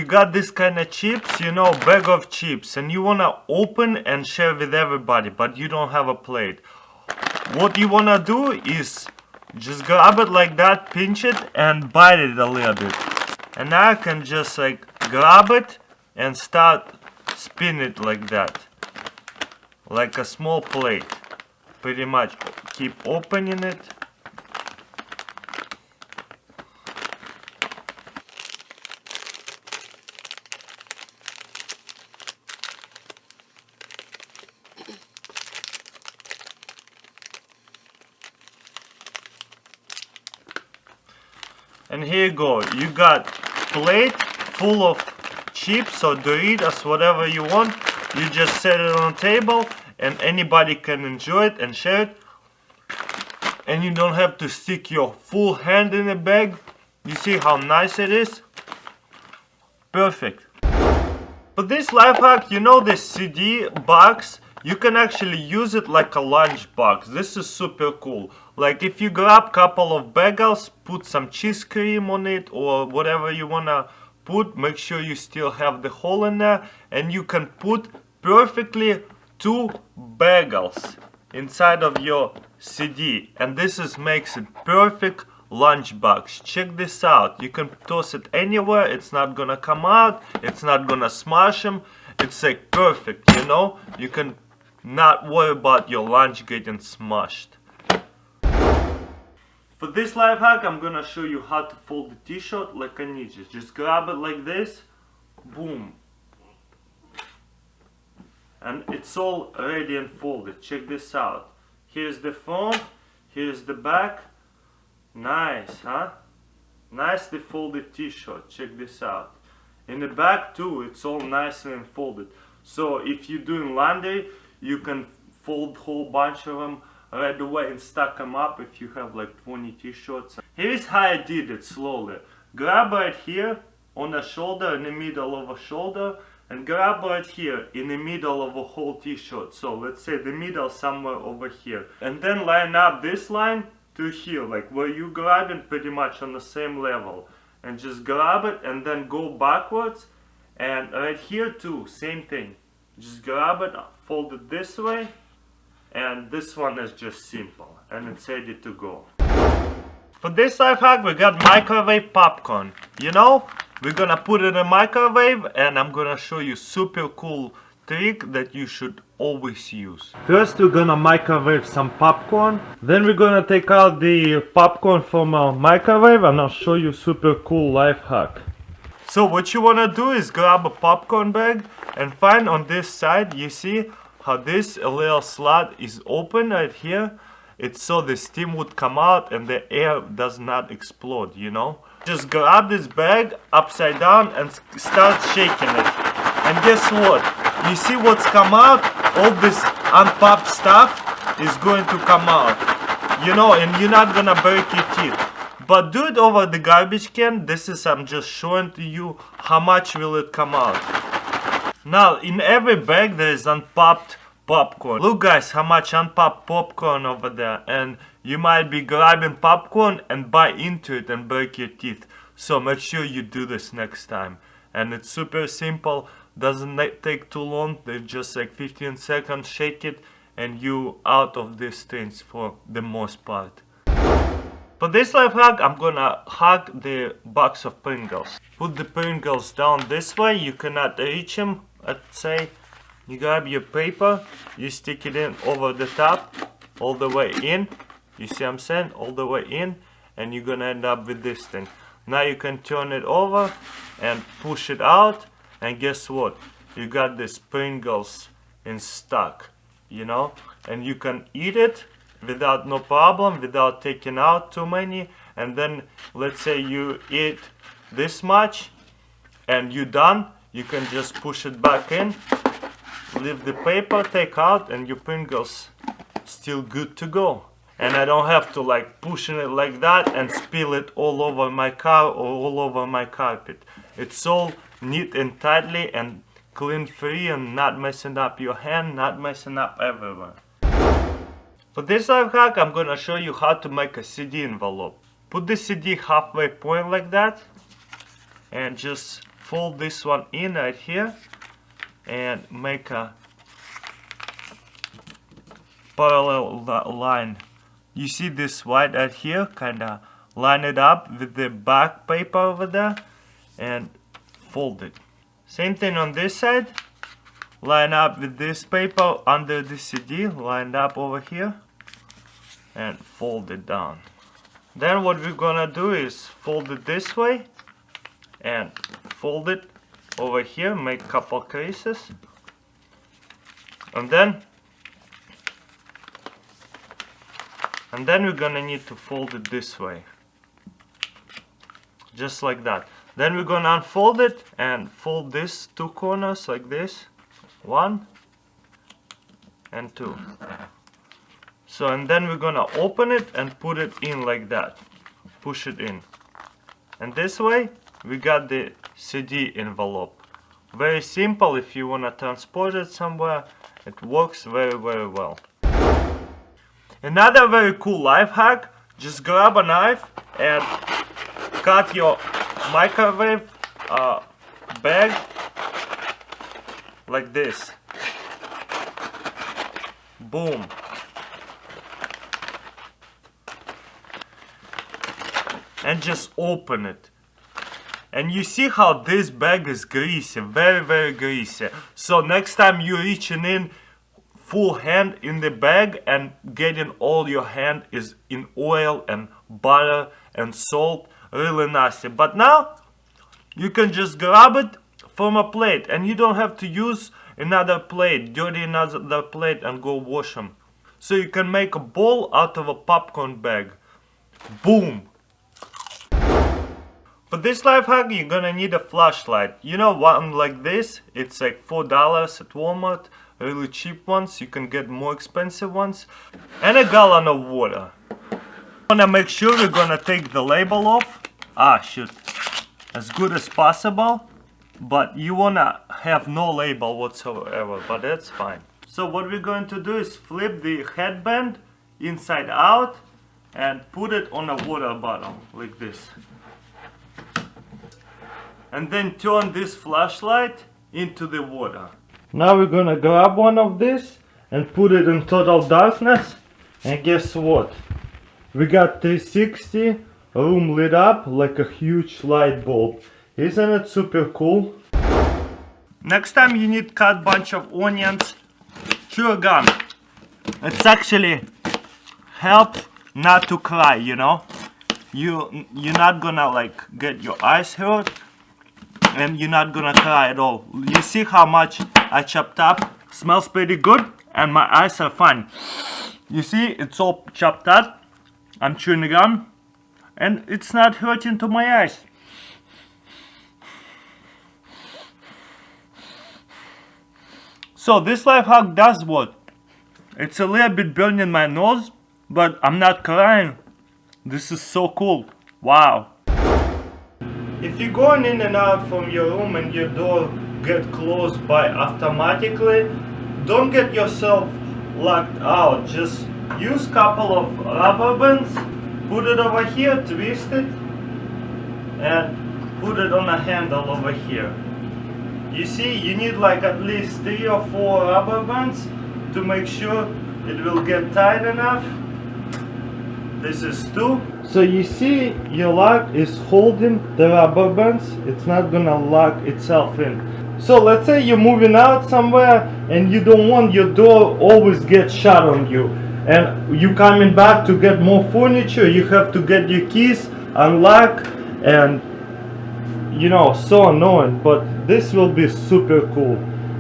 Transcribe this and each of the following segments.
you got this kind of chips, you know, bag of chips, and you wanna open and share with everybody, but you don't have a plate. What you wanna do is just grab it like that, pinch it, and bite it a little bit. And now I can just like grab it and start spin it like that, like a small plate. Pretty much keep opening it. And here you go, you got plate full of chips or Doritos, whatever you want. You just set it on the table and anybody can enjoy it and share it. And you don't have to stick your full hand in the bag. You see how nice it is? Perfect. For this life hack, you know this CD box, you can actually use it like a lunch box. This is super cool. Like if you grab couple of bagels, put some cheese cream on it or whatever you wanna put, make sure you still have the hole in there, and you can put perfectly 2 bagels inside of your CD, and this makes it perfect lunchbox. Check this out. You can toss it anywhere, it's not gonna come out, it's not gonna smash them. It's like perfect, you know? You can not worry about your lunch getting smashed. For this life hack, I'm gonna show you how to fold the t-shirt like a ninja. Just grab it like this, boom. And it's all ready and folded. Check this out. Here's the front, here's the back. Nice, huh? Nicely folded t-shirt. Check this out. In the back too, it's all nicely folded. So if you're doing laundry, you can fold whole bunch of them right away and stack them up if you have like 20 t-shirts. Here's how I did it slowly. Grab right here on the shoulder, in the middle of a shoulder, and grab right here in the middle of a whole t-shirt. So let's say the middle somewhere over here. And then line up this line to here, like where you grab it, pretty much on the same level. And just grab it and then go backwards. And right here too, same thing. Just grab it, fold it this way. And this one is just simple and it's ready to go. For this life hack, we got microwave popcorn. You know, we're gonna put it in a microwave and I'm gonna show you super cool trick that you should always use. First we're gonna microwave some popcorn, then we're gonna take out the popcorn from our microwave and I'll show you super cool life hack. So what you wanna do is grab a popcorn bag and find on this side, you see how this little slot is open right here. It's so the steam would come out and the air does not explode, you know. Just grab this bag upside down and start shaking it. And guess what? You see what's come out? All this unpopped stuff is going to come out. You know, and you're not gonna break your teeth. But do it over the garbage can. This is, I'm just showing to you how much will it come out. Now, in every bag there is unpopped popcorn. Look guys, how much unpopped popcorn over there. And you might be grabbing popcorn and bite into it and break your teeth. So make sure you do this next time. And it's super simple, doesn't take too long. They just like 15 seconds, shake it, and you out of these things for the most part. For this life hack, I'm gonna hack the box of Pringles. Put the Pringles down this way, you cannot reach them. Let's say you grab your paper, you stick it in over the top, all the way in. You see what I'm saying? All the way in, and you're gonna end up with this thing. Now you can turn it over and push it out, and guess what? You got this Pringles in stock, you know? And you can eat it without no problem, without taking out too many. And then let's say you eat this much and you're done, you can just push it back in, leave the paper, take out, and your Pringles still good to go. And I don't have to like pushing it like that and spill it all over my car or all over my carpet. It's all neat and tightly and clean free and not messing up your hand, not messing up everywhere. For this life hack, I'm gonna show you how to make a CD envelope. Put the CD halfway point like that and just fold this one in right here and make a parallel line. You see this white right here, kinda line it up with the back paper over there and fold it. Same thing on this side, line up with this paper under the CD, lined up over here and fold it down. Then what we're gonna do is fold it this way and fold it over here, make a couple creases, and then we're gonna need to fold it this way, just like that. Then we're gonna unfold it and fold these two corners like this, 1 and 2. So, and then we're gonna open it and put it in like that, push it in, and this way we got the CD envelope. Very simple. If you wanna transport it somewhere, it works very well. Another very cool life hack, just grab a knife and cut your microwave bag like this. Boom. And just open it. And you see how this bag is greasy, very greasy. So next time you're reaching in full hand in the bag and getting all your hand is in oil and butter and salt, really nasty. But now you can just grab it from a plate and you don't have to use another plate, dirty another plate and go wash them. So you can make a bowl out of a popcorn bag. Boom! For this life hack, you're gonna need a flashlight. You know, one like this, it's like $4 at Walmart. Really cheap ones, you can get more expensive ones. And a gallon of water. Wanna make sure we're gonna take the label off. As good as possible. But you wanna have no label whatsoever, but that's fine. So what we're going to do is flip the headband inside out and put it on a water bottle like this. And then turn this flashlight into the water. Now we're gonna grab one of this and put it in total darkness, and guess what? We got 360, room lit up like a huge light bulb. Isn't it super cool? Next time you need cut bunch of onions, chew a gum. It's actually help not to cry, you know? You're not gonna like get your eyes hurt. And you're not gonna cry at all. You see how much I chopped up? Smells pretty good and my eyes are fine. You see, it's all chopped up. I'm chewing gum and it's not hurting to my eyes. So this life hack does what? It's a little bit burning my nose, but I'm not crying. This is so cool. Wow. If you're going in and out from your room and your door get closed by automatically, don't get yourself locked out. Just use couple of rubber bands, put it over here, twist it, and put it on a handle over here. You see, you need like at least 3 or 4 rubber bands to make sure it will get tight enough. This is 2. So you see your lock is holding the rubber bands. It's not gonna lock itself in. So let's say you're moving out somewhere and you don't want your door always get shut on you. And you coming back to get more furniture, you have to get your keys, unlock, and you know, so annoying. But this will be super cool.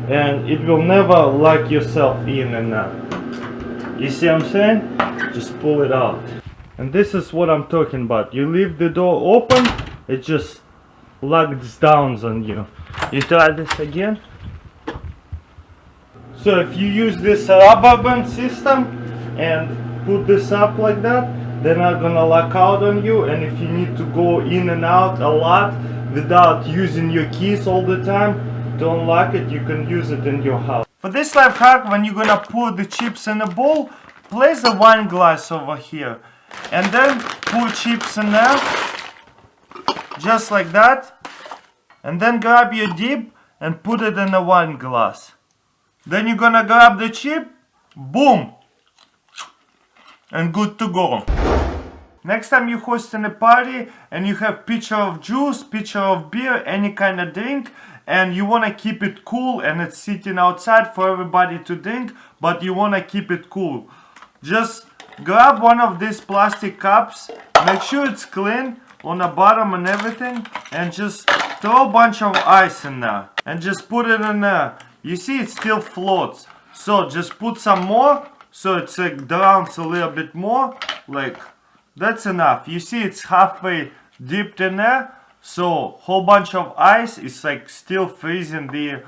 And it will never lock yourself in and out. You see what I'm saying? Just pull it out. And this is what I'm talking about. You leave the door open, it just locks down on you. You try this again. So if you use this rubber band system and put this up like that, they're not gonna lock out on you. And if you need to go in and out a lot without using your keys all the time to unlock it, you can use it in your house. For this life hack, when you're gonna pour the chips in a bowl, place a wine glass over here. And then pour chips in there, just like that. and then grab your dip and put it in a wine glass. Then you're gonna grab the chip, boom, and good to go. Next time you're hosting a party and you have pitcher of juice, pitcher of beer, any kind of drink, and you wanna keep it cool and it's sitting outside for everybody to drink, but you wanna keep it cool. Just grab one of these plastic cups, make sure it's clean on the bottom and everything, and just throw a bunch of ice in there and just put it in there. You see it still floats, so just put some more so it's like drowns a little bit more, like that's enough. You see it's halfway dipped in there, so whole bunch of ice is like still freezing the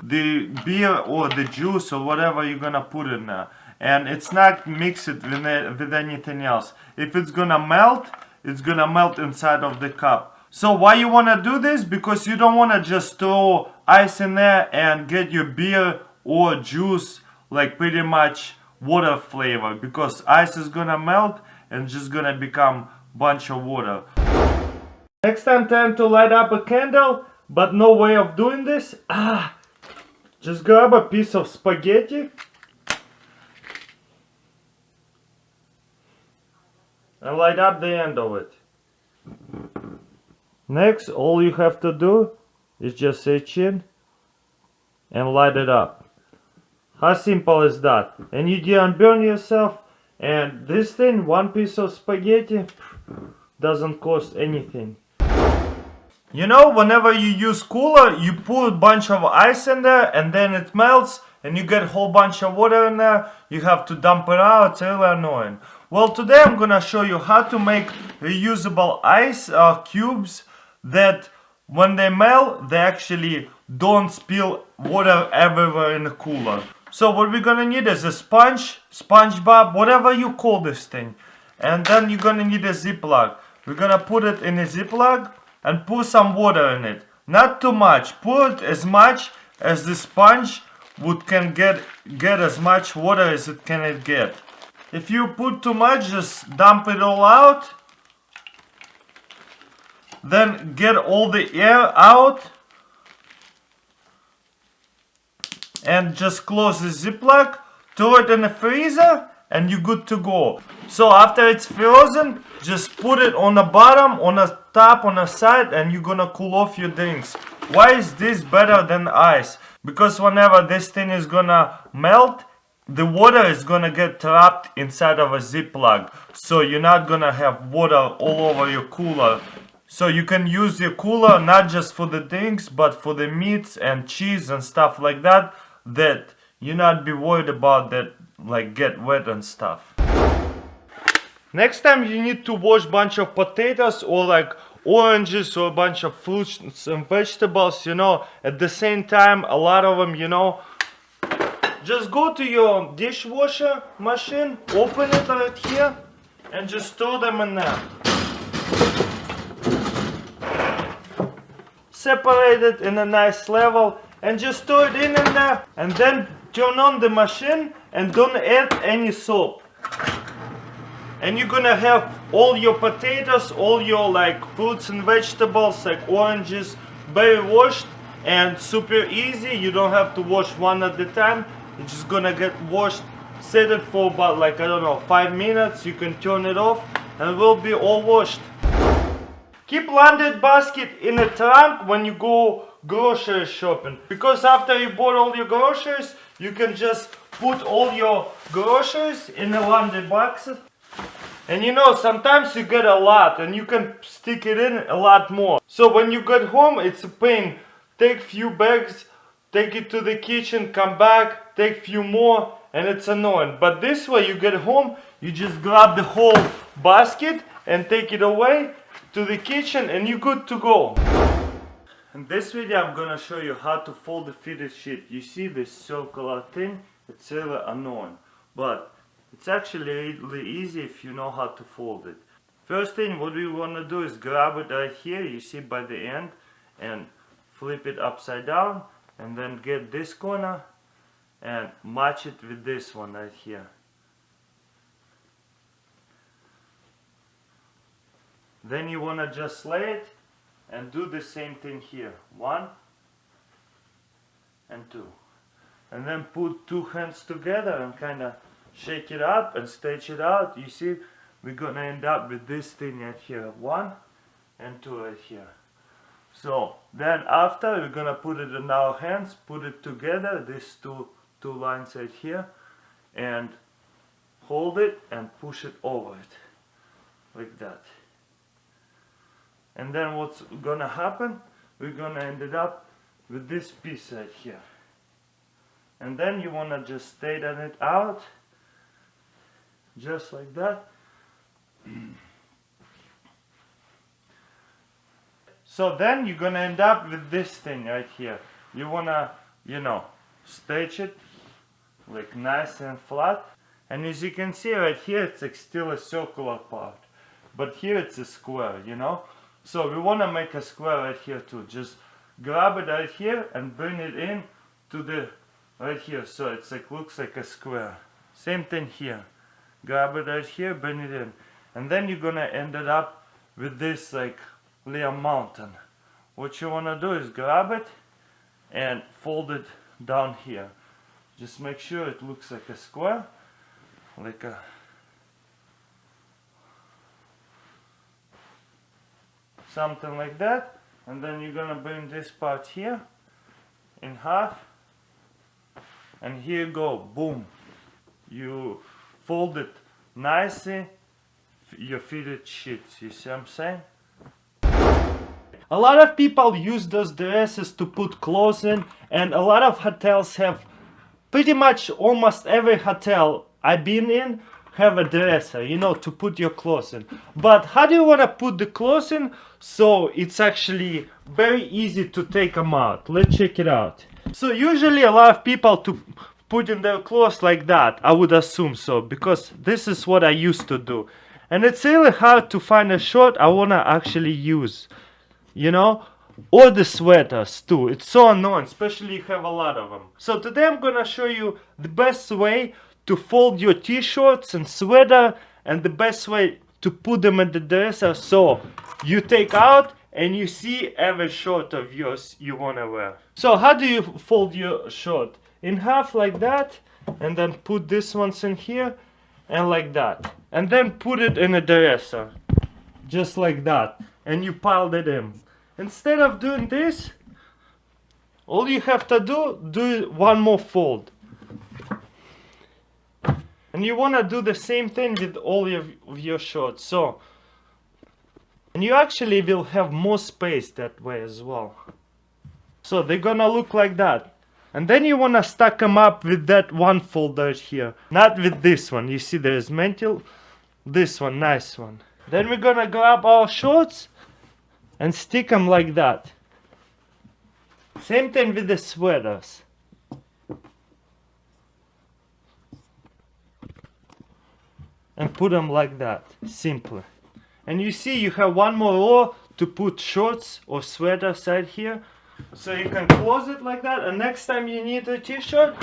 beer or the juice or whatever you're gonna put in there, and it's not mixed with anything else. If it's gonna melt, it's gonna melt inside of the cup. So why you wanna do this? Because you don't wanna just throw ice in there and get your beer or juice like pretty much water flavor, because ice is gonna melt and just gonna become bunch of water. Next time to light up a candle, but no way of doing this. Just grab a piece of spaghetti and light up the end of it. Next, all you have to do is just reach in and light it up. How simple is that? And you didn't burn yourself. And this thing, one piece of spaghetti, doesn't cost anything. You know, whenever you use cooler, you put a bunch of ice in there and then it melts and you get a whole bunch of water in there. You have to dump it out. It's really annoying. Well, today I'm gonna show you how to make reusable ice cubes that when they melt, they actually don't spill water everywhere in the cooler. So what we're gonna need is a sponge, SpongeBob, whatever you call this thing. And then you're gonna need a Ziploc. We're gonna put it in a Ziploc and put some water in it. Not too much. Put as much as the sponge can get as much water as it can get. If you put too much, just dump it all out. Then get all the air out. And just close the Ziploc, throw it in the freezer, and you're good to go. So after it's frozen, just put it on the bottom, on the top, on the side, and you're gonna cool off your drinks. Why is this better than ice? Because whenever this thing is gonna melt, the water is gonna get trapped inside of a Ziploc. So you're not gonna have water all over your cooler. So you can use your cooler not just for the drinks, but for the meats and cheese and stuff like that, that you not be worried about that like get wet and stuff. Next time you need to wash bunch of potatoes or like oranges or a bunch of fruits and vegetables, you know, at the same time, a lot of them, you know, just go to your dishwasher machine, open it right here, and just throw them in there. Separate it in a nice level and just throw it in there, and then turn on the machine and don't add any soap. And you're gonna have all your potatoes, all your like fruits and vegetables like oranges very washed and super easy. You don't have to wash one at a time. It's just gonna get washed. Set it for about like, I don't know, 5 minutes. You can turn it off and it will be all washed. Keep laundry basket in a trunk when you go grocery shopping, because after you bought all your groceries, you can just put all your groceries in a laundry basket. And you know, sometimes you get a lot and you can stick it in a lot more. So when you get home, it's a pain. Take few bags, take it to the kitchen, come back, take few more, and it's annoying. But this way you get home, you just grab the whole basket and take it away to the kitchen and you're good to go. In this video I'm gonna show you how to fold the fitted sheet. You see this circular thing? It's really annoying, but it's actually really easy if you know how to fold it. First thing what we want to do is grab it right here, you see by the end, and flip it upside down, and then get this corner and match it with this one right here. Then you want to just lay it and do the same thing here. 1, and 2. And then put 2 hands together and kind of shake it up and stretch it out. You see, we're gonna end up with this thing right here, 1 and 2 right here. So then after, we're gonna put it in our hands, put it together, these two lines right here, and hold it and push it over it, like that. And then what's gonna happen, we're gonna end it up with this piece right here. And then you wanna just straighten it out, just like that. So then you're gonna end up with this thing right here. You wanna, you know, stretch it like nice and flat. And as you can see right here, it's like still a circular part, but here it's a square, you know. So we wanna make a square right here too. Just grab it right here and bring it in to the right here, so it's like looks like a square. Same thing here. Grab it right here, bring it in, and then you're gonna end it up with this like layer mountain. What you wanna do is grab it and fold it down here. Just make sure it looks like a square, like a something like that. And then you're gonna bring this part here in half, and here you go, boom. You fold it nicely, your fitted sheets. You see what I'm saying? A lot of people use those dresses to put clothes in, and a lot of hotels have, pretty much almost every hotel I've been in have a dresser, you know, to put your clothes in. But how do you want to put the clothes in so it's actually very easy to take them out? Let's check it out. So usually a lot of people to put in their clothes like that, I would assume so, because this is what I used to do. And it's really hard to find a shirt I want to actually use, you know, or the sweaters too. It's so annoying, especially if you have a lot of them. So today I'm gonna show you the best way to fold your t-shirts and sweater, and the best way to put them in the dresser so you take out and you see every shirt of yours you wanna wear. So how do you fold your shirt? In half like that, and then put this ones in here and like that, and then put it in a dresser just like that, and you piled it in. Instead of doing this, all you have to do one more fold. And you want to do the same thing with all of your shirts. So, and you actually will have more space that way as well. So they're gonna look like that. And then you want to stack them up with that one fold right here. Not with this one. You see there is mantle. This one, nice one. Then we're gonna grab our shorts and stick them like that. Same thing with the sweaters. And put them like that, simply. And you see you have one more row to put shorts or sweaters right here. So you can close it like that, and next time you need a t-shirt,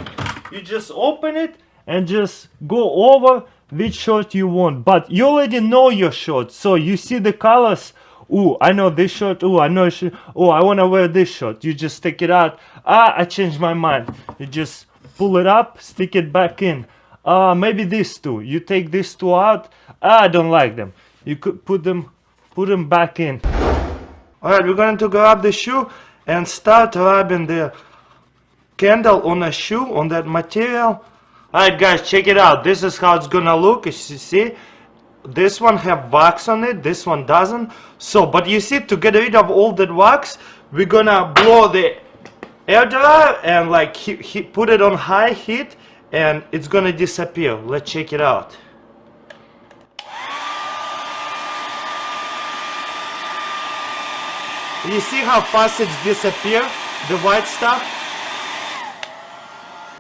you just open it and just go over which shirt you want. But you already know your shirt, so you see the colors. Ooh, I know this shirt. Ooh, I know oh, I want to wear this shirt. You just take it out. Ah, I changed my mind. You just pull it up, stick it back in. Maybe these two. You take these two out. I don't like them. You could put them back in. Alright, we're going to grab the shoe and start rubbing the candle on a shoe, on that material. Alright guys, check it out. This is how it's gonna look. As you see, this one have wax on it, this one doesn't. So, but you see, to get rid of all that wax, we're gonna blow the air dryer and like put it on high heat, and it's gonna disappear. Let's check it out. You see how fast it's disappear, the white stuff?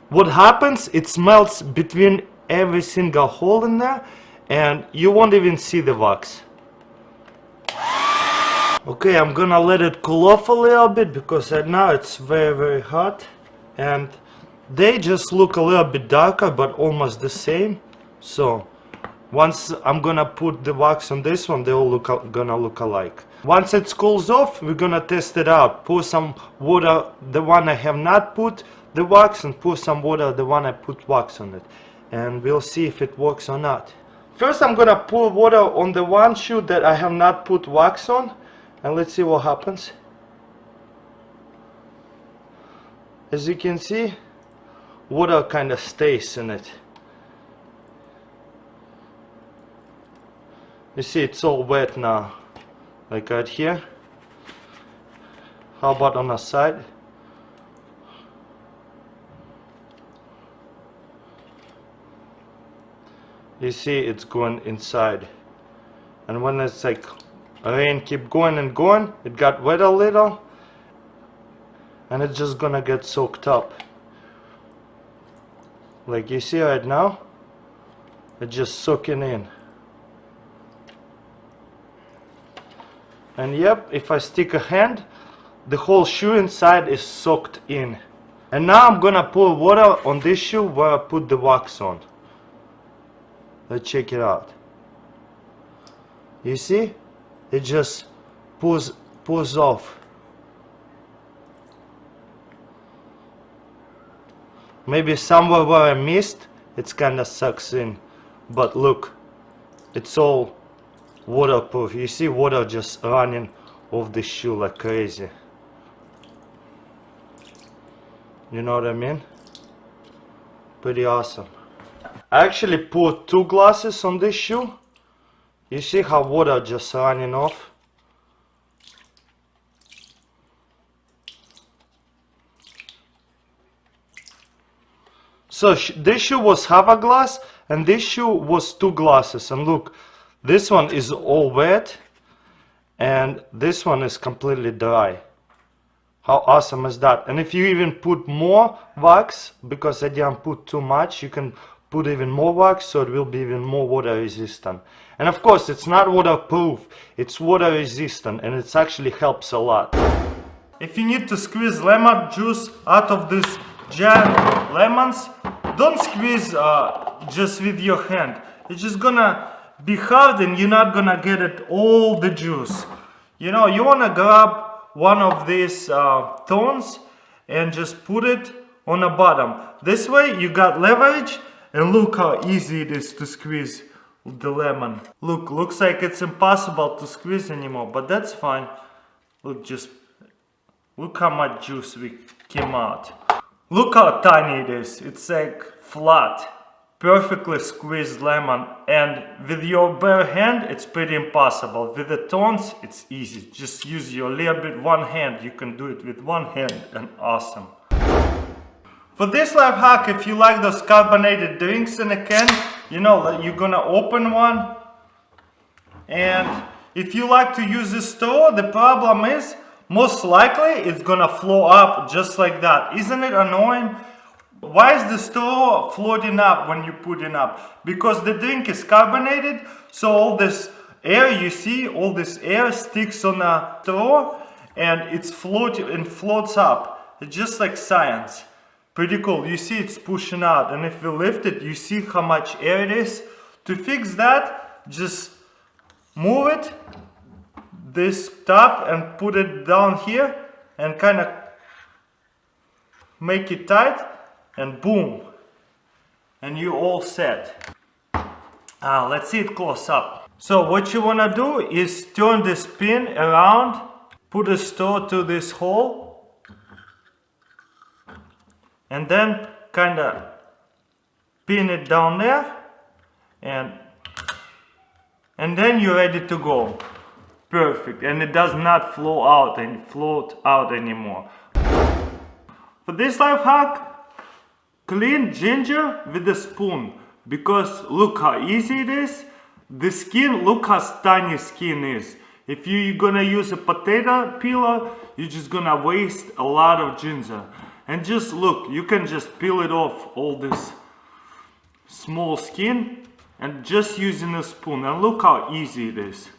What happens, it melts between every single hole in there, and you won't even see the wax. Okay, I'm gonna let it cool off a little bit, because right now it's very hot, and they just look a little bit darker but almost the same. So once I'm gonna put the wax on this one, they all gonna look alike. Once it cools off, we're gonna test it out. Pour some water, the one I have not put the wax, and pour some water, the one I put wax on it. And we'll see if it works or not. First I'm gonna pour water on the one shoe that I have not put wax on, and let's see what happens. As you can see, water kind of stays in it. You see it's all wet now, like right here. How about on the side? You see it's going inside, and when it's like rain keep going and going, it got wet a little, and it's just gonna get soaked up. Like you see right now, it's just soaking in. And yep, if I stick a hand, the whole shoe inside is soaked in. And now I'm gonna pour water on this shoe where I put the wax on. Let's check it out. You see? It just pours off. Maybe somewhere where I missed, it's kinda sucks in. But look, it's all waterproof. You see water just running off the shoe like crazy. You know what I mean? Pretty awesome. I actually put 2 glasses on this shoe. You see how water just running off? So this shoe was half a glass, and this shoe was 2 glasses. And look, this one is all wet, and this one is completely dry. How awesome is that? And if you even put more wax, because I didn't put too much, you can put even more wax, so it will be even more water resistant. And of course it's not waterproof, it's water resistant, and it actually helps a lot. If you need to squeeze lemon juice out of these giant lemons, don't squeeze just with your hand. It's just gonna be hard and you're not gonna get it all the juice. You know, you wanna grab one of these thorns and just put it on the bottom. This way you got leverage. And look how easy it is to squeeze the lemon. Looks like it's impossible to squeeze anymore, but that's fine. Look how much juice came out. Look how tiny it is. It's like flat, perfectly squeezed lemon. And with your bare hand, it's pretty impossible. With the thorns, it's easy. Just use your little bit one hand. You can do it with one hand, and awesome. For this life hack, if you like those carbonated drinks in a can, you know, you're gonna open one. And if you like to use a straw, the problem is, most likely it's gonna flow up just like that. Isn't it annoying? Why is the straw floating up when you put it up? Because the drink is carbonated, so all this air you see, all this air sticks on a straw and it's floating and floats up. It's just like science. Pretty cool. You see it's pushing out, and if you lift it, you see how much air it is. To fix that, just move it, this top, and put it down here, and kind of make it tight, and boom, and you all set. Let's see it close up. So what you want to do is turn this pin around, put a straw to this hole, and then kind of pin it down there, and then you're ready to go. Perfect, and it does not float out anymore. For this life hack, clean ginger with a spoon, because look how easy it is. The skin, look how tiny skin is. If you're gonna use a potato peeler, you're just gonna waste a lot of ginger. And just look, you can just peel it off all this small skin and just using a spoon, and look how easy it is.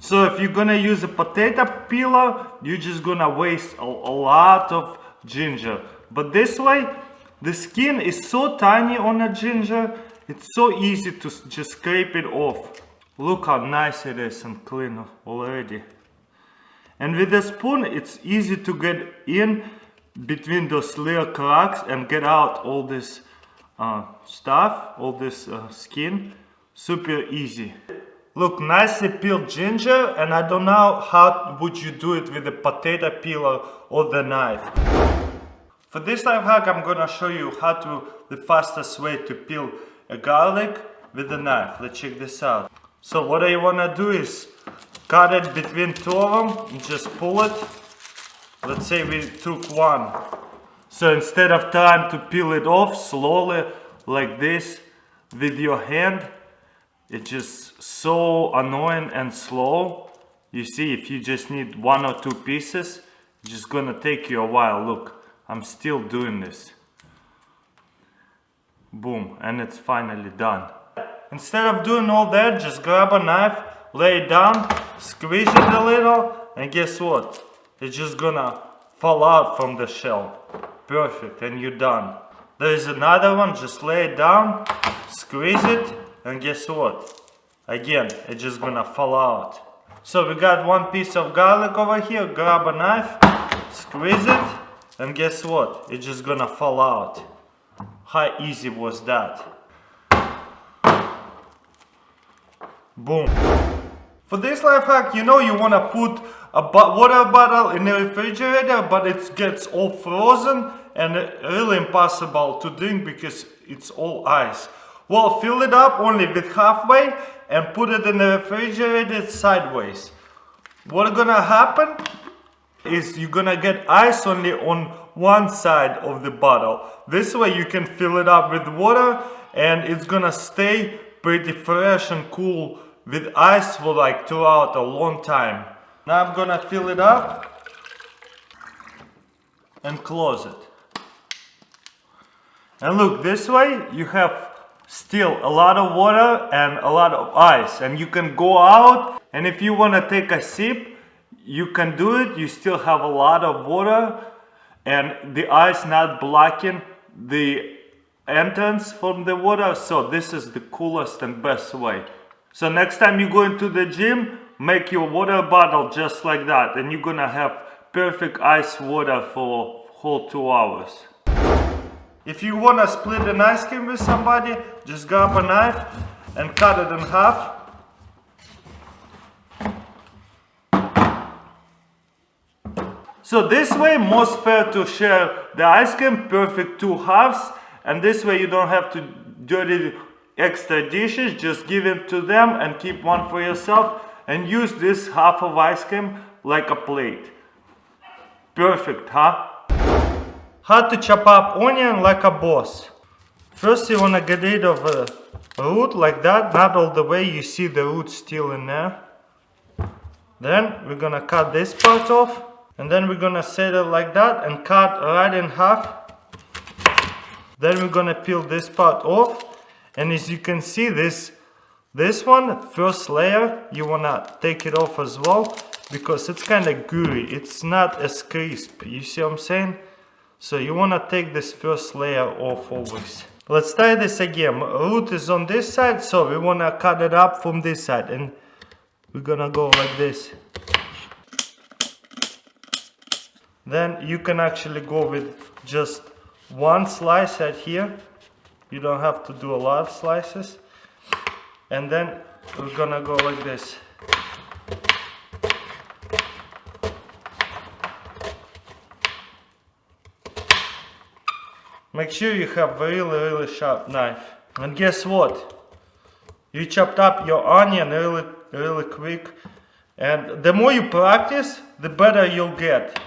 So if you're gonna use a potato peeler, you're just gonna waste a lot of ginger. But this way, The skin is so tiny on a ginger, it's so easy to just scrape it off. Look how nice it is and clean already. And with the spoon, it's easy to get in between those little cracks and get out all this stuff, all this skin. Super easy. Look, nicely peeled ginger, and I don't know how would you do it with a potato peeler or the knife. For this life hack, I'm gonna show you the fastest way to peel a garlic with a knife. Let's check this out. So what I wanna do is cut it between two of them and just pull it. Let's say we took one. So instead of trying to peel it off slowly like this with your hand, it's just so annoying and slow. You see, if you just need one or two pieces, it's just gonna take you a while. Look, I'm still doing this. Boom, and it's finally done. Instead of doing all that, just grab a knife, lay it down, squeeze it a little, and guess what? It's just gonna fall out from the shell. Perfect, and you're done. There is another one, just lay it down, squeeze it, and guess what? Again, it's just gonna fall out. So we got one piece of garlic over here, grab a knife, squeeze it, and guess what? It's just gonna fall out. How easy was that? Boom. For this life hack, you know you wanna put a water bottle in the refrigerator, but it gets all frozen and really impossible to drink because it's all ice. Well, fill it up only with halfway and put it in the refrigerator sideways. What's gonna happen is you're gonna get ice only on one side of the bottle. This way you can fill it up with water and it's gonna stay pretty fresh and cool with ice for like throughout a long time. Now I'm gonna fill it up and close it. And look, this way you have still a lot of water and a lot of ice, and you can go out, and if you want to take a sip, you can do it. You still have a lot of water and the ice not blocking the entrance from the water. So this is the coolest and best way. So next time you go into the gym, make your water bottle just like that, and you're gonna have perfect ice water for whole 2 hours. If you want to split an ice cream with somebody, just grab a knife and cut it in half. So this way, most fair to share the ice cream, perfect 2 halves, and this way you don't have to dirty extra dishes, just give it to them and keep one for yourself and use this half of ice cream like a plate. Perfect, huh? How to chop up onion like a boss. First you wanna get rid of a root like that, not all the way, you see the root still in there. Then we're gonna cut this part off, and then we're gonna set it like that and cut right in half. Then we're gonna peel this part off, and as you can see, this one, first layer, you wanna take it off as well, because it's kinda gooey, it's not as crisp, you see what I'm saying? So you want to take this first layer off always. Let's try this again. Root is on this side, so we want to cut it up from this side, and we're gonna go like this. Then you can actually go with just one slice right here. You don't have to do a lot of slices. And then we're gonna go like this. Make sure you have a really sharp knife. And guess what? You chopped up your onion really quick. And the more you practice, the better you'll get.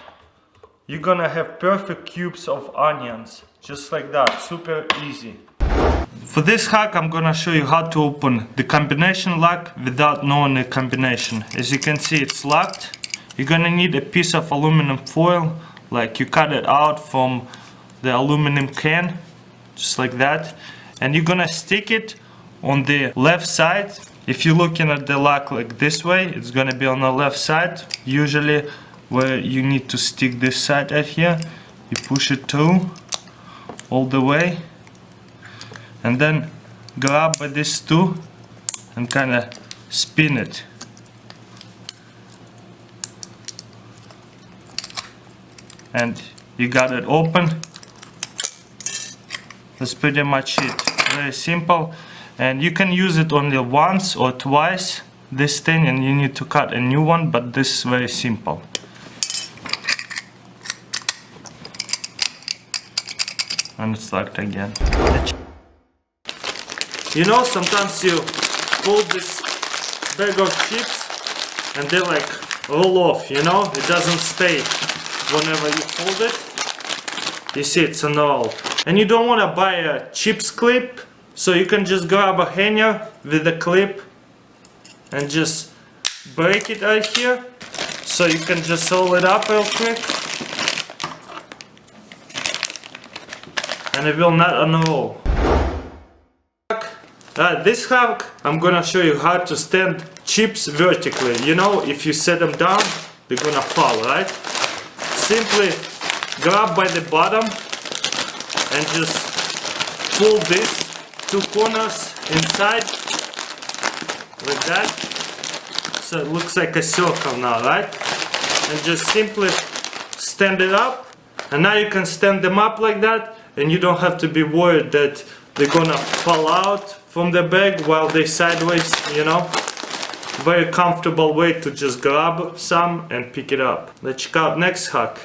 You're gonna have perfect cubes of onions. Just like that, super easy. For this hack, I'm gonna show you how to open the combination lock without knowing the combination. As you can see, it's locked. You're gonna need a piece of aluminum foil, like you cut it out from the aluminum can, just like that, and you're gonna stick it on the left side. If you're looking at the lock like this way, it's gonna be on the left side, usually where you need to stick this side right here. You push it through all the way, and then grab by these two and kind of spin it. And you got it open. That's pretty much it. Very simple, and you can use it only once or twice, this thing, and you need to cut a new one, but this is very simple. And it's locked again. You know, sometimes you fold this bag of chips and they like roll off, you know, it doesn't stay whenever you fold it. You see, it's an roll. And you don't want to buy a chips clip, so you can just grab a hanger with a clip and just break it right here, so you can just roll it up real quick and it will not unroll. This hack, I'm gonna show you how to stand chips vertically. You know, if you set them down, they're gonna fall, right? Simply grab by the bottom and just pull these two corners inside like that, so it looks like a circle now, right? And just simply stand it up, and now you can stand them up like that, and you don't have to be worried that they're gonna fall out from the bag while they're sideways, you know. Very comfortable way to just grab some and pick it up. Let's check out next hack.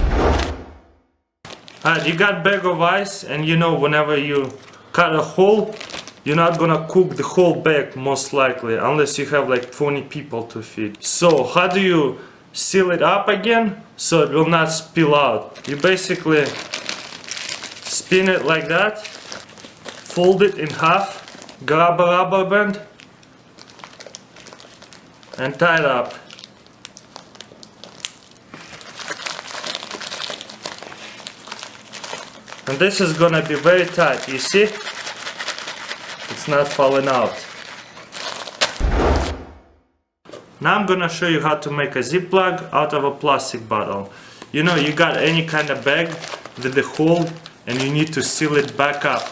Alright, you got bag of ice, and you know, whenever you cut a hole, you're not gonna cook the whole bag most likely, unless you have like 20 people to feed. So how do you seal it up again so it will not spill out? You basically spin it like that, fold it in half, grab a rubber band and tie it up. And this is gonna be very tight, you see? It's not falling out. Now I'm gonna show you how to make a zip plug out of a plastic bottle. You know, you got any kind of bag with the hole and you need to seal it back up.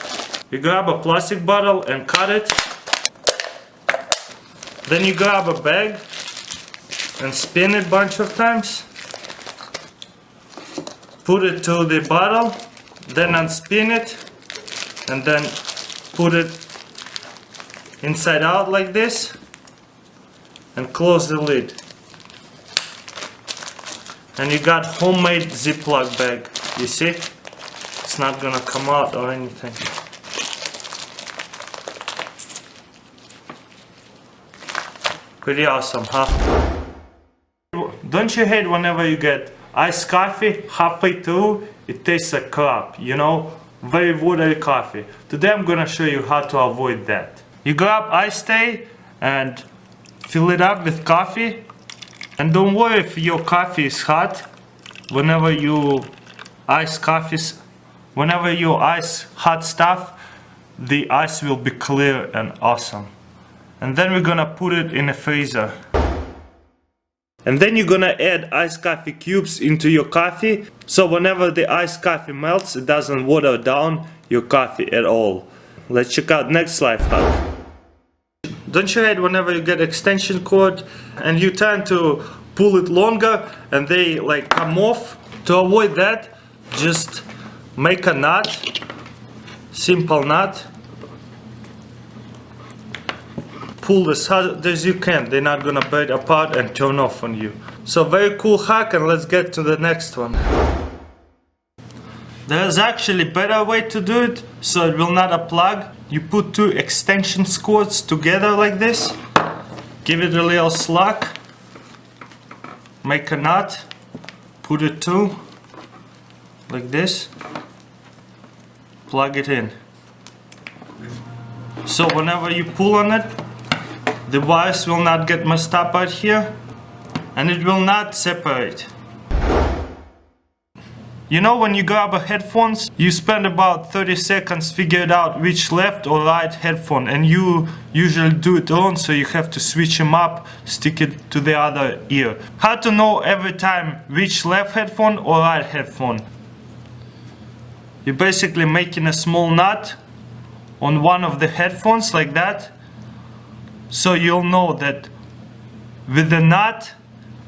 You grab a plastic bottle and cut it. Then you grab a bag and spin it a bunch of times. Put it to the bottle, then unspin it, and then put it inside out like this and close the lid. And you got homemade Ziploc bag, you see? It's not gonna come out or anything. Pretty awesome, huh? Don't you hate whenever you get iced coffee, halfway through it tastes like crap, you know? Very watery coffee. Today I'm gonna show you how to avoid that. You grab iced tea and fill it up with coffee, and don't worry if your coffee is hot. Whenever you ice hot stuff, the ice will be clear and awesome. And then we're gonna put it in a freezer. And then you're gonna add iced coffee cubes into your coffee, so whenever the iced coffee melts, it doesn't water down your coffee at all. Let's check out next life hack. Don't you hate whenever you get extension cord and you tend to pull it longer and they like come off? To avoid that, just make a knot, simple knot. Pull as hard as you can, they're not gonna break apart and turn off on you. So very cool hack, and let's get to the next one. There's actually a better way to do it, so it will not unplug. You put two extension cords together like this, give it a little slack, make a knot, put it two, like this, plug it in. So whenever you pull on it, the wires will not get messed up out here, and it will not separate. You know, when you grab a headphones, you spend about 30 seconds figuring out which left or right headphone, and you usually do it wrong, so you have to switch them up, stick it to the other ear. How to know every time which left headphone or right headphone? you're basically making a small knot on one of the headphones like that. So you'll know that with the knot,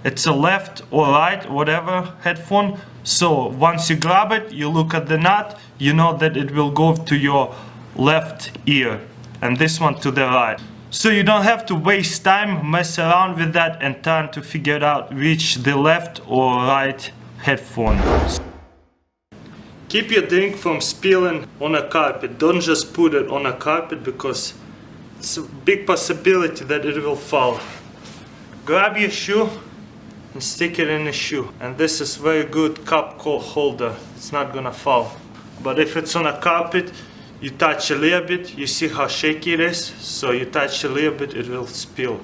it's a left or right, whatever headphone. So once you grab it, you look at the knot, you know that it will go to your left ear and this one to the right. So you don't have to waste time, mess around with that and trying to figure out which the left or right headphone. Keep your drink from spilling on a carpet. Don't just put it on a carpet because it's a big possibility that it will fall. Grab your shoe and stick it in the shoe. And this is very good cup holder. It's not gonna fall. But if it's on a carpet, you touch a little bit, you see how shaky it is, so you touch a little bit, it will spill.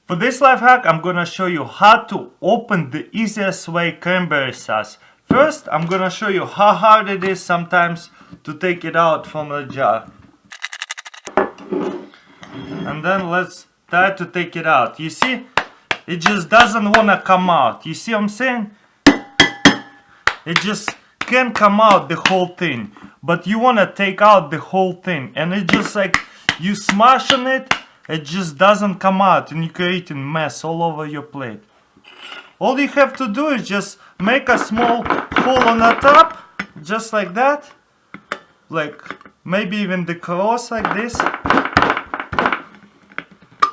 For this life hack, I'm gonna show you how to open the easiest way cranberry sauce. First, I'm gonna show you how hard it is sometimes to take it out from the jar. And then let's try to take it out. You see, it just doesn't wanna come out. You see what I'm saying? It just can't come out the whole thing. But you wanna take out the whole thing. And it just like, you smash on it, it just doesn't come out. And you're creating mess all over your plate. All you have to do is just make a small hole on the top. Just like that. Like, maybe even the cross like this.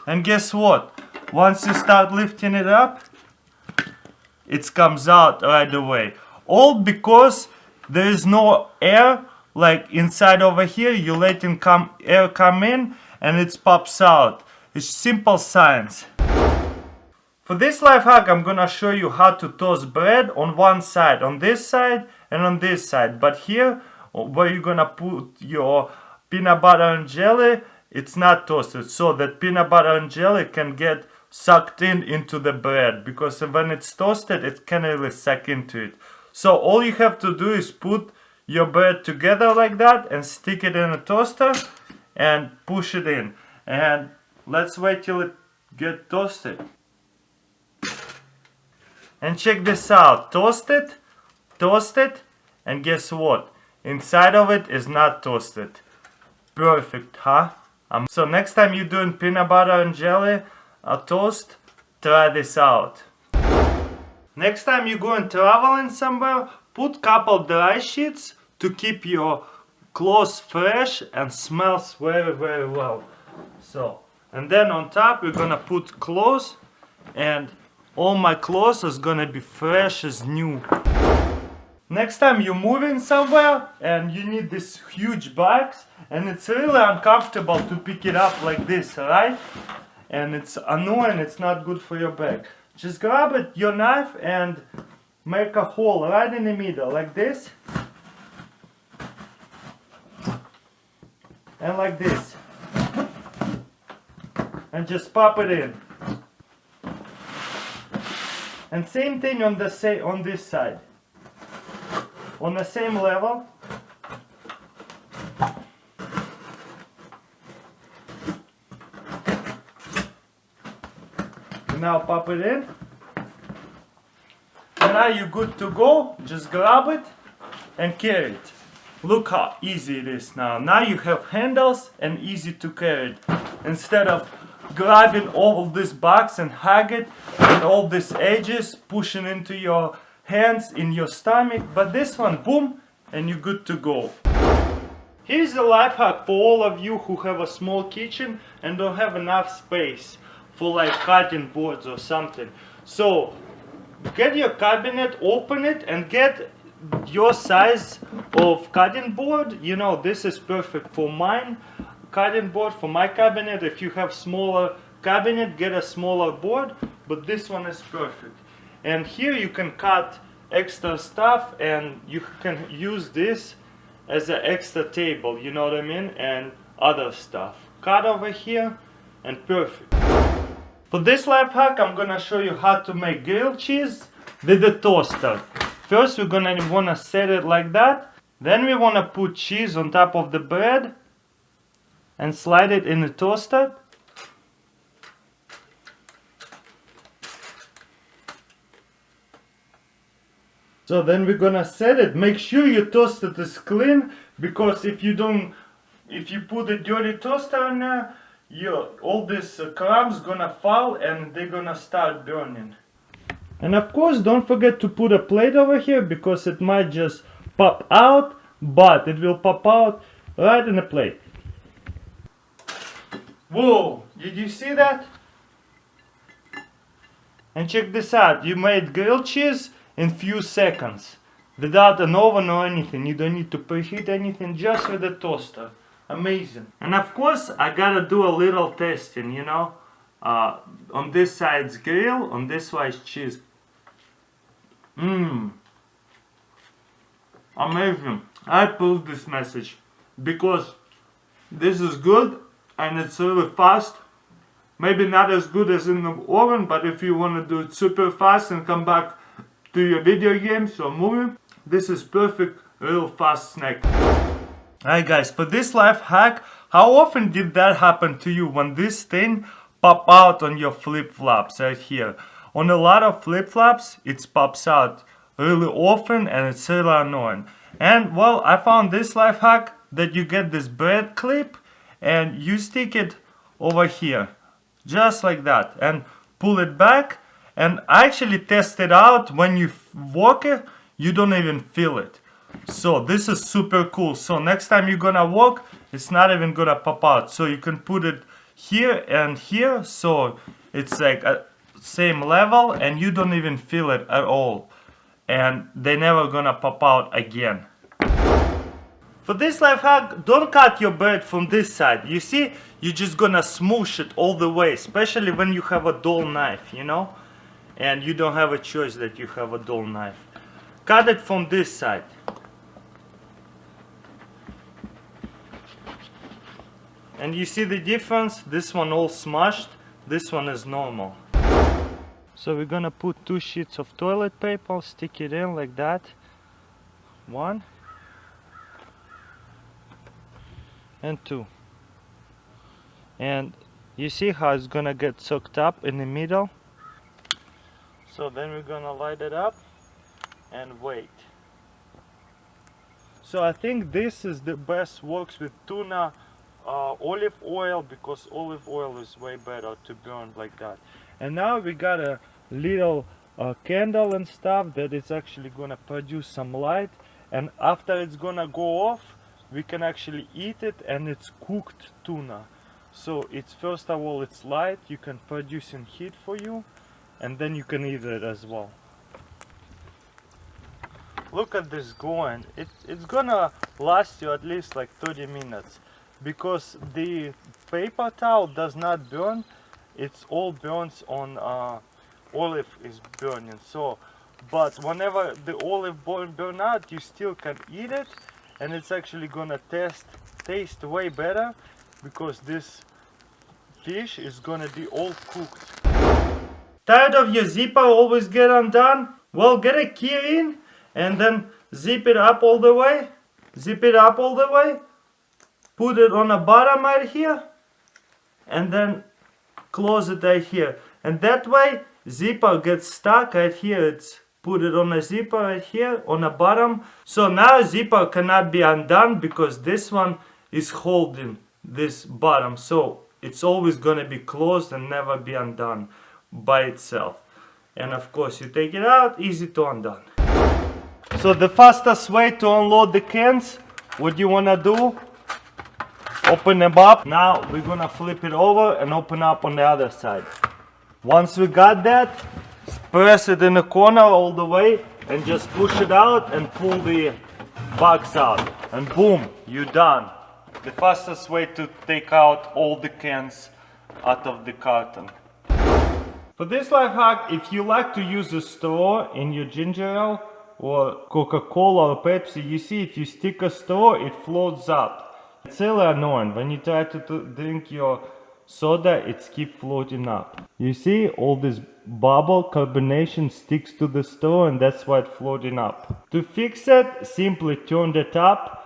And guess what? Once you start lifting it up, it comes out right away. All because there is no air like inside over here. You let air come in and it pops out. It's simple science. For this life hack, I'm gonna show you how to toast bread on one side, on this side and on this side. But here, where you're gonna put your peanut butter and jelly, it's not toasted, so that peanut butter and jelly can get sucked into the bread, because when it's toasted it can't really suck into it. So all you have to do is put your bread together like that and stick it in a toaster and push it in. And let's wait till it gets toasted. And check this out, toast it, and guess what? Inside of it is not toasted. Perfect, huh? So next time you're doing peanut butter and jelly toast, try this out. Next time you're going traveling somewhere, put couple dry sheets to keep your clothes fresh and smells very, very well. So, and then on top we're gonna put clothes, and all my clothes is gonna be fresh as new. Next time you're moving somewhere and you need this huge bags and it's really uncomfortable to pick it up like this, right? And it's annoying, it's not good for your bag. Just grab it, your knife, and make a hole right in the middle like this. And like this. And just pop it in. And same thing on this side. On the same level. Now pop it in. And now you're good to go. Just grab it and carry it. Look how easy it is now. Now you have handles and easy to carry it. Instead of grabbing all this box and hug it and all these edges pushing into your hands in your stomach, but this one, boom, and you're good to go. Here's a life hack for all of you who have a small kitchen and don't have enough space for like cutting boards or something. So get your cabinet, open it, and get your size of cutting board. You know, this is perfect for mine cutting board, for my cabinet. If you have smaller cabinet, get a smaller board, but this one is perfect. And here you can cut extra stuff and you can use this as an extra table, you know what I mean, and other stuff. Cut over here and perfect. For this life hack, I'm gonna show you how to make grilled cheese with the toaster. First we're gonna wanna set it like that, then we wanna put cheese on top of the bread and slide it in the toaster. So then we're gonna set it. Make sure your toaster is clean, because if you put a dirty toaster in there, all this crumbs gonna fall and they're gonna start burning. And of course, don't forget to put a plate over here, because it might just pop out, but it will pop out right in the plate. Whoa, did you see that? And check this out, you made grilled cheese in few seconds without an oven or anything. You don't need to preheat anything, just with the toaster. Amazing. And of course, I gotta do a little testing, you know. On this side's grill, on this side's cheese. Amazing. I approve this message because this is good and it's really fast. Maybe not as good as in the oven, but if you want to do it super fast and come back to your video games or movie, this is perfect, real fast snack. Alright guys, for this life hack, how often did that happen to you when this thing pop out on your flip-flops right here? On a lot of flip-flops, it pops out really often and it's really annoying. And well, I found this life hack that you get this bread clip and you stick it over here. Just like that, and pull it back, and I actually test it out. When you walk it, you don't even feel it. So this is super cool. So next time you're gonna walk, it's not even gonna pop out. So you can put it here and here, so it's like a same level and you don't even feel it at all, and they're never gonna pop out again. For this life hack, don't cut your bread from this side. You see, you're just gonna smoosh it all the way, especially when you have a dull knife, you know? And you don't have a choice that you have a dull knife. Cut it from this side. And you see the difference? This one all smushed, this one is normal. So we're gonna put 2 sheets of toilet paper, stick it in like that. 1 and 2. And you see how it's gonna get soaked up in the middle? So then we're gonna light it up and wait. So I think this is the best, works with tuna, olive oil, because olive oil is way better to burn like that. And now we got a little candle and stuff that is actually gonna produce some light, and after it's gonna go off, we can actually eat it, and it's cooked tuna. So it's, first of all, it's light, you can produce in heat for you, and then you can eat it as well. Look at this going. It's gonna last you at least like 30 minutes, because the paper towel does not burn. It's all burns on olive is burning. So, but whenever the olive burn out, you still can eat it, and it's actually gonna taste way better, because this fish is gonna be all cooked. Tired of your zipper always get undone? Well, get a key in and then zip it up all the way. Zip it up all the way. Put it on the bottom right here, and then close it right here. And that way zipper gets stuck right here. It's put it on a zipper right here on the bottom. So now zipper cannot be undone, because this one is holding this bottom. So it's always gonna be closed and never be undone by itself. And of course you take it out, easy to undone. So the fastest way to unload the cans, what you wanna do, open them up. Now we're gonna flip it over and open up on the other side. Once we got that, press it in the corner all the way and just push it out and pull the box out, and boom, you're done. The fastest way to take out all the cans out of the carton. For this life hack, if you like to use a straw in your ginger ale or Coca-Cola or Pepsi, you see if you stick a straw, it floats up. It's really annoying. When you try to drink your soda, it keeps floating up. You see, all this bubble carbonation sticks to the straw, and that's why it's floating up. To fix it, simply turn the tap,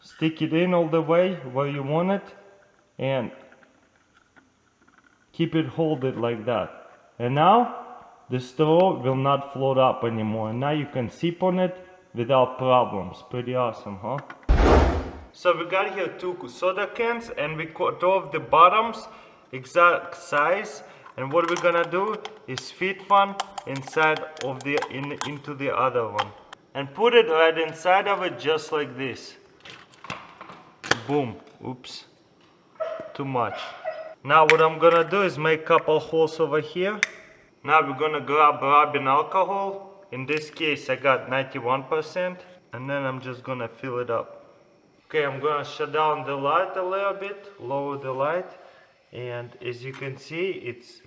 stick it in all the way where you want it, and keep it hold it like that. And now the straw will not float up anymore. Now you can sip on it without problems. Pretty awesome, huh? So we got here 2 soda cans and we cut off the bottoms exact size, and what we're gonna do is fit one inside of the into the other one and put it right inside of it just like this. Boom. Oops, too much. Now what I'm gonna do is make a couple holes over here. Now we're gonna grab rubbing alcohol. In this case I got 91%, and then I'm just gonna fill it up. Okay, I'm gonna shut down the light a little bit, lower the light, and as you can see it's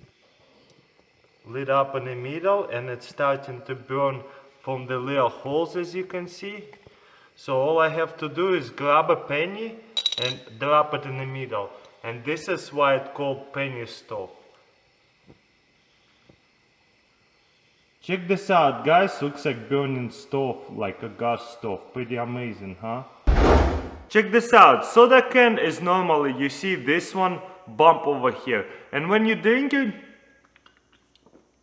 lit up in the middle and it's starting to burn from the little holes, as you can see. So all I have to do is grab a penny and drop it in the middle, and this is why it's called penny stove. Check this out, guys. Looks like burning stove, like a gas stove. Pretty amazing, huh? Check this out. Soda can is normally, you see this one bump over here, and when you drink it,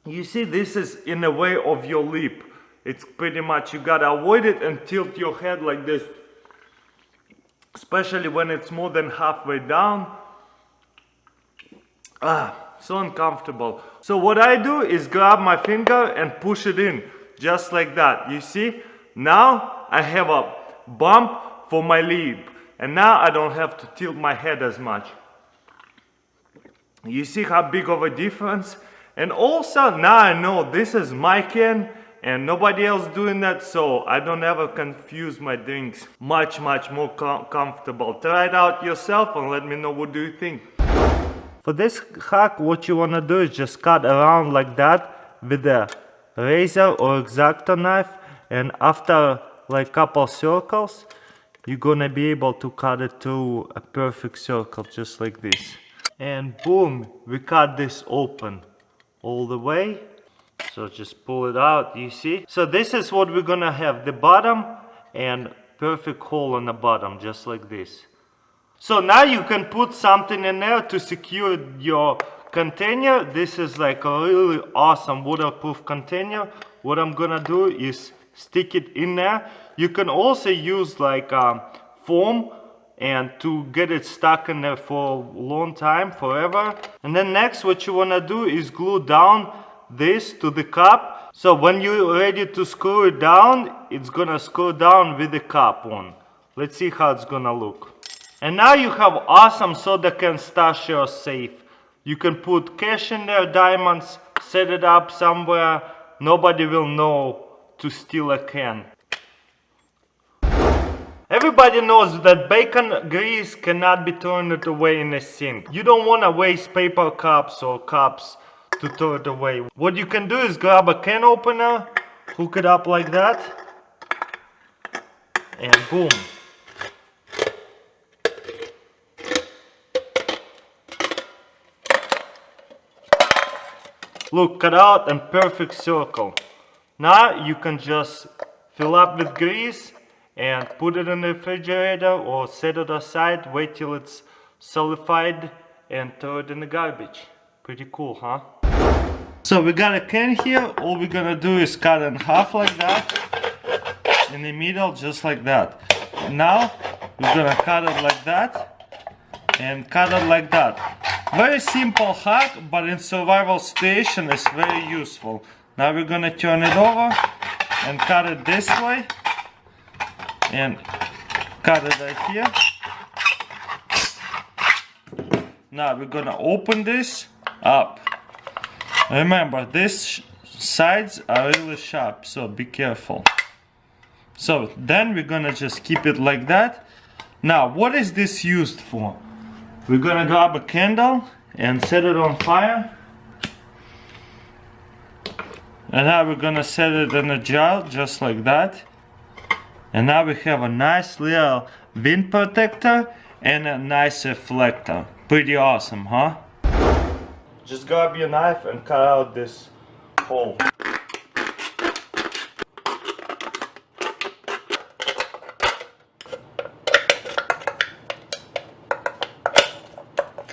you see this is in the way of your lip. It's pretty much, you gotta avoid it and tilt your head like this, especially when it's more than halfway down. So uncomfortable. So what I do is grab my finger and push it in, just like that. You see? Now I have a bump for my lip, and now I don't have to tilt my head as much. You see how big of a difference? And also now I know this is my can and nobody else doing that, so I don't ever confuse my drinks. Much more comfortable. Try it out yourself and let me know what do you think. For this hack, what you wanna do is just cut around like that with a razor or X-Acto knife, and after like couple circles you're gonna be able to cut it to a perfect circle, just like this. And boom, we cut this open all the way. So just pull it out, you see? So this is what we're gonna have, the bottom and perfect hole on the bottom, just like this. So now you can put something in there to secure your container. This is like a really awesome waterproof container. What I'm gonna do is stick it in there. You can also use like foam and to get it stuck in there for a long time, forever. And then next what you wanna do is glue down this to the cup. So when you're ready to screw it down, it's gonna screw down with the cup on. Let's see how it's gonna look. And now you have awesome soda can stasher safe. You can put cash in there, diamonds, set it up somewhere. Nobody will know to steal a can. Everybody knows that bacon grease cannot be turned away in a sink. You don't want to waste paper cups or cups to throw it away. What you can do is grab a can opener, hook it up like that, and boom. Look, cut out and perfect circle. Now you can just fill up with grease and put it in the refrigerator or set it aside, wait till it's solidified and throw it in the garbage. Pretty cool, huh? So we got a can here. All we're gonna do is cut it in half like that, in the middle, just like that. Now we're gonna cut it like that and cut it like that. Very simple hack, but in survival situation it's very useful. Now we're gonna turn it over and cut it this way and cut it right here. Now we're gonna open this up. Remember, these sides are really sharp, so be careful. So then we're gonna just keep it like that. Now what is this used for? We're gonna grab a candle and set it on fire. And now we're gonna set it in a jar, just like that. And now we have a nice little wind protector and a nice reflector. Pretty awesome, huh? Just grab your knife and cut out this hole.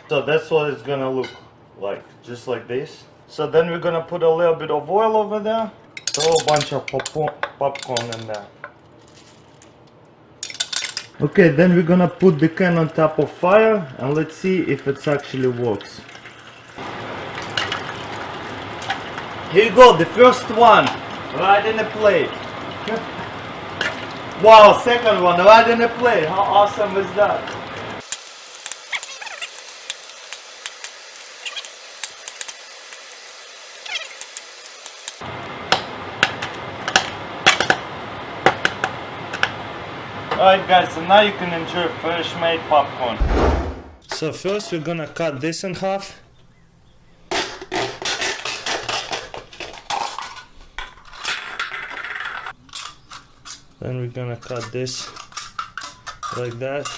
So that's what it's gonna look like, just like this. So then we're gonna put a little bit of oil over there, throw a bunch of popcorn in there. Okay, then we're gonna put the can on top of fire and let's see if it actually works. Here you go, the first one, right in the plate. Wow, second one, right in the plate. How awesome is that? Alright guys, so now you can enjoy fresh made popcorn. So first we're gonna cut this in half. Then we're gonna cut this like that.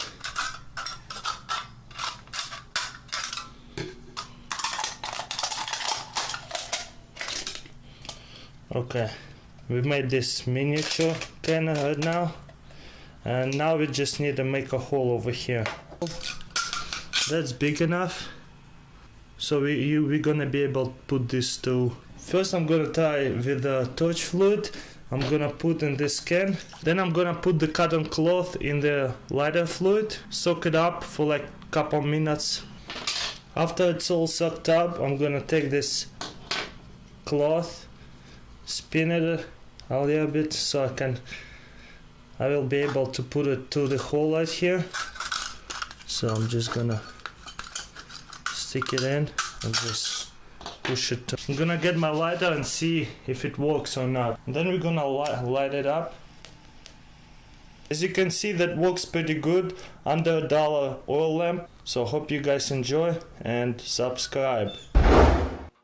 Okay, we made this miniature can right now. And now we just need to make a hole over here. That's big enough. So we're gonna be able to put this through. First I'm gonna tie with the torch fluid. I'm gonna put in this can. Then I'm gonna put the cotton cloth in the lighter fluid. Soak it up for like a couple minutes. After it's all soaked up, I'm gonna take this cloth, spin it a little bit so I will be able to put it through the hole right here. So I'm just gonna stick it in and just push it. I'm gonna get my lighter and see if it works or not. And then we're gonna light it up. As you can see, that works pretty good under $1 oil lamp. So hope you guys enjoy and subscribe.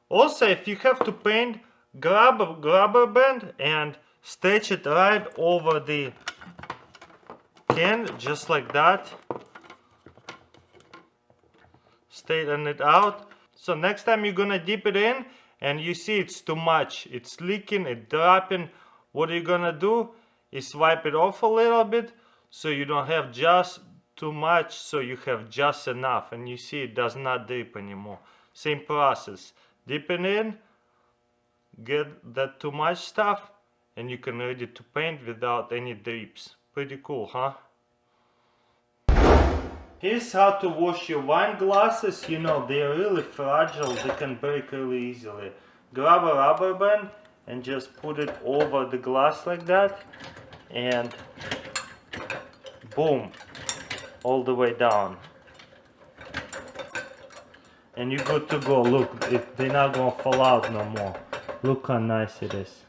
Also, if you have to paint, grab a rubber band and stretch it right over the can, just like that. Straighten it out. So next time you're gonna dip it in and you see it's too much, it's leaking, it's dropping, what you're gonna do is wipe it off a little bit so you don't have just too much, so you have just enough, and you see it does not drip anymore. Same process, dip it in, get that too much stuff, and you can ready to paint without any drips. Pretty cool, huh? Here's how to wash your wine glasses. You know, they're really fragile, they can break really easily. Grab a rubber band and just put it over the glass like that, and boom, all the way down. And you're good to go. Look, they're not gonna fall out no more. Look how nice it is.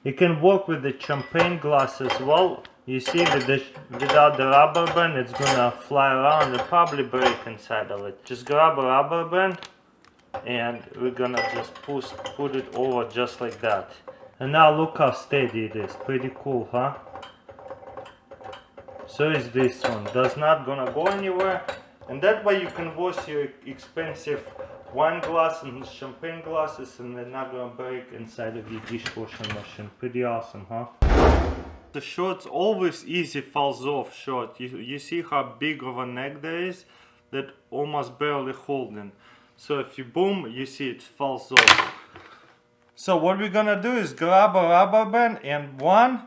You can work with the champagne glass as well. You see that without the rubber band it's gonna fly around and probably break inside of it. Just grab a rubber band and we're gonna just put it over just like that. And now look how steady it is. Pretty cool, huh? So is this one. Does not gonna go anywhere. And that way you can wash your expensive wine glass and champagne glasses and they're not gonna break inside of your dishwashing machine. Pretty awesome, huh? The shorts always easy falls off short. You see how big of a neck there is, that almost barely holding. So if you boom, you see it falls off. So what we're gonna do is grab a rubber band and 1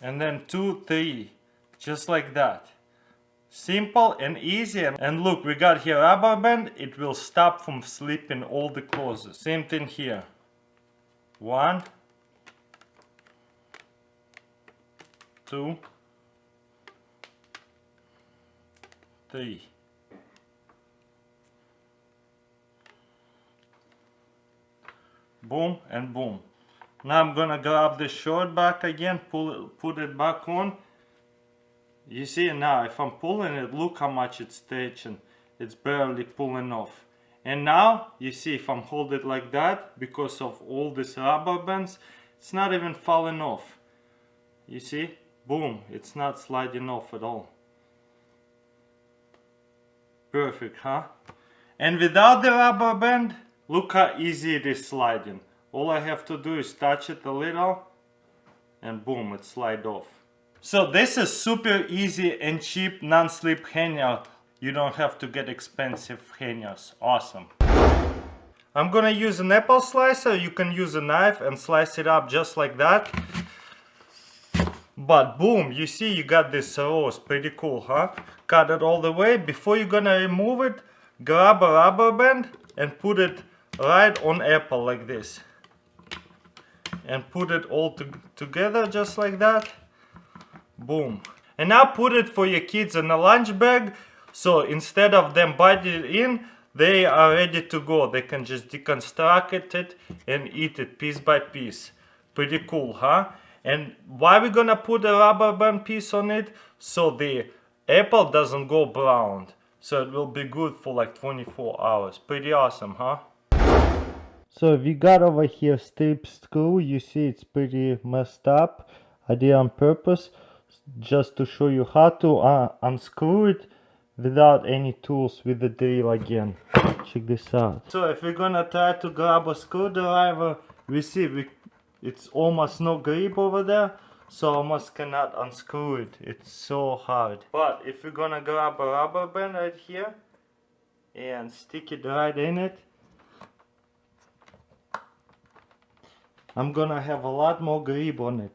and then 2, 3, just like that. Simple and easy. And look, we got here rubber band, it will stop from slipping all the clothes. Same thing here. 1, 2, 3. Boom and boom. Now I'm gonna grab the short back again, put it back on. You see now, if I'm pulling it, look how much it's stretching. It's barely pulling off. And now, you see, if I'm holding it like that, because of all these rubber bands, it's not even falling off. You see? Boom, it's not sliding off at all. Perfect, huh? And without the rubber band, look how easy it is sliding. All I have to do is touch it a little and boom, it slides off. So this is super easy and cheap non-slip hanger. You don't have to get expensive hangers. Awesome. I'm gonna use an apple slicer. You can use a knife and slice it up just like that. But boom, you see you got this rose. Pretty cool, huh? Cut it all the way. Before you're gonna remove it, grab a rubber band and put it right on apple like this. And put it all together just like that. Boom. And now put it for your kids in a lunch bag. So instead of them biting it in, they are ready to go. They can just deconstruct it and eat it piece by piece. Pretty cool, huh? And why we gonna put a rubber band piece on it? So the apple doesn't go brown. So it will be good for like 24 hours. Pretty awesome, huh? So we got over here strip screw. You see it's pretty messed up. I did on purpose just to show you how to unscrew it without any tools with the drill again. Check this out. So if we're gonna try to grab a screwdriver, we see it's almost no grip over there, so almost cannot unscrew it. It's so hard. But if we're gonna grab a rubber band right here and stick it right in it, I'm gonna have a lot more grip on it.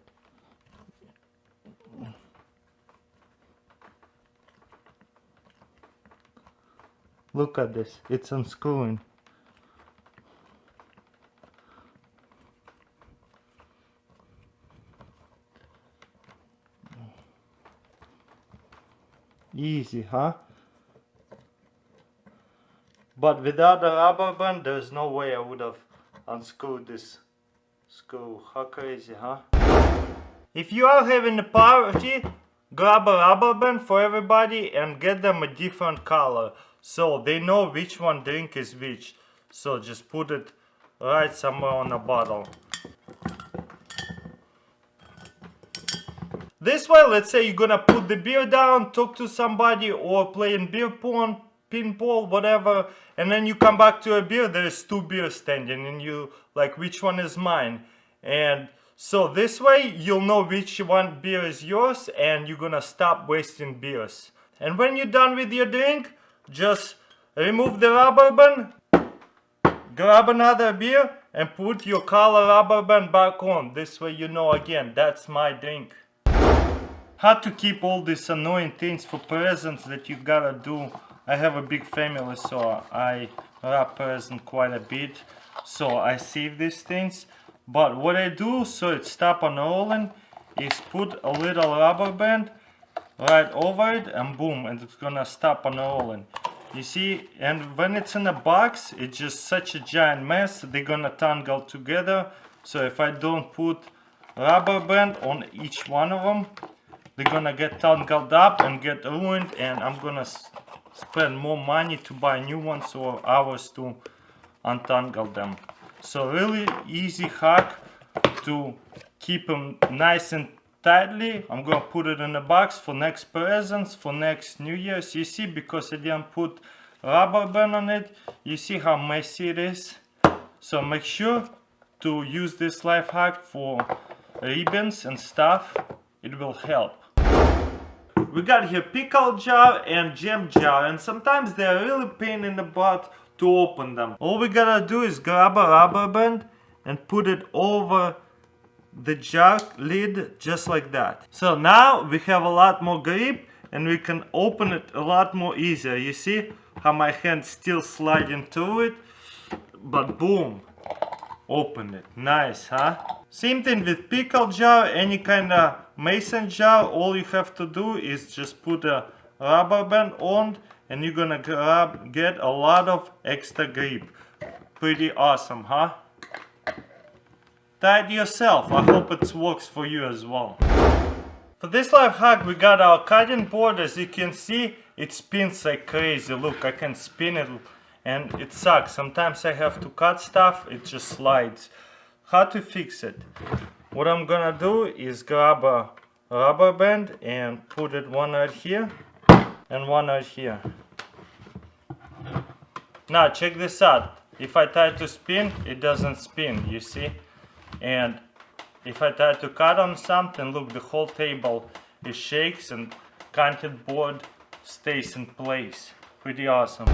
Look at this, it's unscrewing. Easy, huh? But without a rubber band, there's no way I would have unscrewed this screw. How crazy, huh? If you are having a party, grab a rubber band for everybody and get them a different color, so they know which one drink is which. So just put it right somewhere on a bottle. This way, let's say you're gonna put the beer down, talk to somebody, or playing beer pong, pinball, whatever, and then you come back to a beer, there's 2 beers standing, and you like, which one is mine? And so this way you'll know which one beer is yours, and you're gonna stop wasting beers. And when you're done with your drink, just remove the rubber band, grab another beer, and put your color rubber band back on. This way you know again, that's my drink. How to keep all these annoying things for presents that you gotta do. I have a big family, so I wrap presents quite a bit. So I save these things. But what I do, so it stop unrolling, is put a little rubber band right over it, and boom, and it's gonna stop unrolling. You see, and when it's in a box, it's just such a giant mess. They're gonna tangle together. So if I don't put rubber band on each one of them, they're gonna get tangled up and get ruined, and I'm gonna spend more money to buy new ones or hours to untangle them. So really easy hack to keep them nice and tightly. I'm gonna put it in a box for next presents, for next New Year's. You see, because I didn't put rubber band on it, you see how messy it is. So make sure to use this life hack for ribbons and stuff. It will help. We got here pickle jar and jam jar, and sometimes they're really pain in the butt to open them. All we gotta do is grab a rubber band and put it over the jar lid just like that. So now we have a lot more grip and we can open it a lot more easier. You see how my hand still sliding through it, but boom, open it. Nice, huh? Same thing with pickle jar, any kind of mason jar. All you have to do is just put a rubber band on and you're gonna get a lot of extra grip. Pretty awesome, huh? Try it yourself. I hope it works for you as well. For this life hack, we got our cutting board. As you can see, it spins like crazy. Look, I can spin it and it sucks. Sometimes I have to cut stuff, it just slides. How to fix it? What I'm gonna do is grab a rubber band and put it one right here and one right here. Now check this out. If I try to spin, it doesn't spin, you see? And if I try to cut on something, look, the whole table it shakes and cutting board stays in place. Pretty awesome.